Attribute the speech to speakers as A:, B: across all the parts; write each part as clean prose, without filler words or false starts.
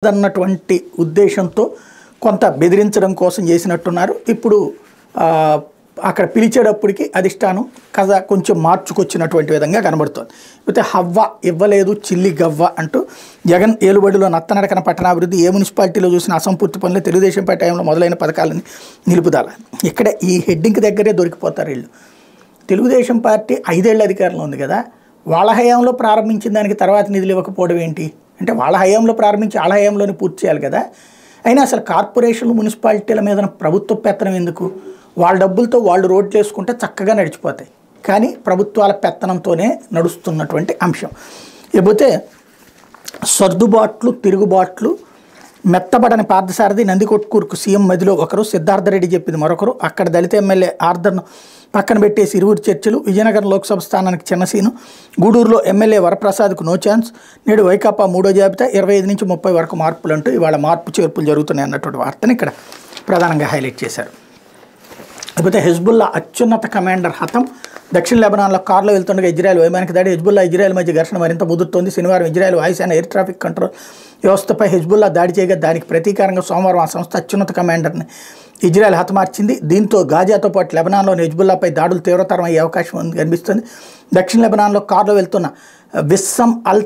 A: అన్నటువంటి ఉద్దేశంతో కొంత బెదిరించడం కోసం చేసినట్టున్నారు. ఇప్పుడు అక్కడ పిలిచేటప్పటికి అధిష్టానం కథ కొంచెం మార్చుకొచ్చినటువంటి విధంగా కనబడుతోంది. అయితే హవ్వ ఇవ్వలేదు చిల్లి గవ్వ అంటూ జగన్ ఏలుబడిలో నత్తనడకన పట్టణాభివృద్ధి ఏ మున్సిపాలిటీలో చూసిన అసంపూర్తి పనులు తెలుగుదేశం పార్టీ టైంలో మొదలైన పథకాలని నిలుపుదల. ఇక్కడ ఈ హెడ్డింగ్ దగ్గరే దొరికిపోతారు వీళ్ళు. తెలుగుదేశం పార్టీ 5 ఏళ్ల అధికారంలో ఉంది కదా, వాళ్ళ హయాంలో ప్రారంభించిన దానికి తర్వాత నిధులు ఇవ్వకపోవడం ఏంటి అంటే, వాళ్ళ హయాంలో ప్రారంభించి వాళ్ళ హయాంలోనే పూర్తి చేయాలి కదా. అయినా అసలు కార్పొరేషన్లు మున్సిపాలిటీల మీద ప్రభుత్వ పెత్తనం ఎందుకు? వాళ్ళ డబ్బులతో వాళ్ళు రోడ్లు వేసుకుంటే చక్కగా నడిచిపోతాయి, కానీ ప్రభుత్వాల పెత్తనంతోనే నడుస్తున్నటువంటి అంశం. లేకపోతే సర్దుబాట్లు తిరుగుబాట్లు మెత్తబడని పార్థసారథి నందికొట్కూరుకు సీఎం మధ్యలో ఒకరు, సిద్ధార్థరెడ్డి చెప్పింది మరొకరు, అక్కడ దళిత ఎమ్మెల్యే ఆర్దర్ను పక్కన పెట్టేసి ఇరువురు చర్చలు, విజయనగరం లోక్సభ స్థానానికి చిన్న సీను, గూడూరులో ఎమ్మెల్యే వరప్రసాద్కు నో ఛాన్స్, నేడు వైకాపా 3వ జాబితా 25 నుంచి 30 వరకు మార్పులు అంటూ ఇవాళ మార్పు చేర్పులు జరుగుతున్నాయి అన్నటువంటి వార్తని ఇక్కడ ప్రధానంగా హైలైట్ చేశారు. లేకపోతే హెజ్బుల్లా అత్యున్నత కమాండర్ హతం, దక్షిణ లెబనాన్లో కారులో వెళ్తుండగా ఇజ్రాయెల్ వైమానిక దాడి, హెజ్బుల్లా ఇజ్రాయెల్ మధ్య ఘర్షణ మరింత ముదురుతోంది. శనివారం ఇజ్రాయెల్ వాయుసేన ఎయిర్ ట్రాఫిక్ కంట్రోల్ వ్యవస్థపై హెజ్బుల్లా దాడి చేయగా దానికి ప్రతీకారంగా సోమవారం ఆ సంస్థ అత్యున్నత కమాండర్ని ఇజ్రాయెల్ హతమార్చింది. దీంతో గాజాతో పాటు లెబనాన్లోని హెజ్బుల్లాపై దాడులు తీవ్రతరం అయ్యే అవకాశం కనిపిస్తుంది. దక్షిణ లెబనాన్లో కారులో వెళ్తున్న విస్సమ్ అల్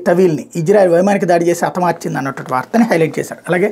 A: తవీల్ని ఇజ్రాయెల్ వైమానిక దాడి చేసి హతమార్చింది అన్నటువంటి వార్తని హైలైట్ చేశారు. అలాగే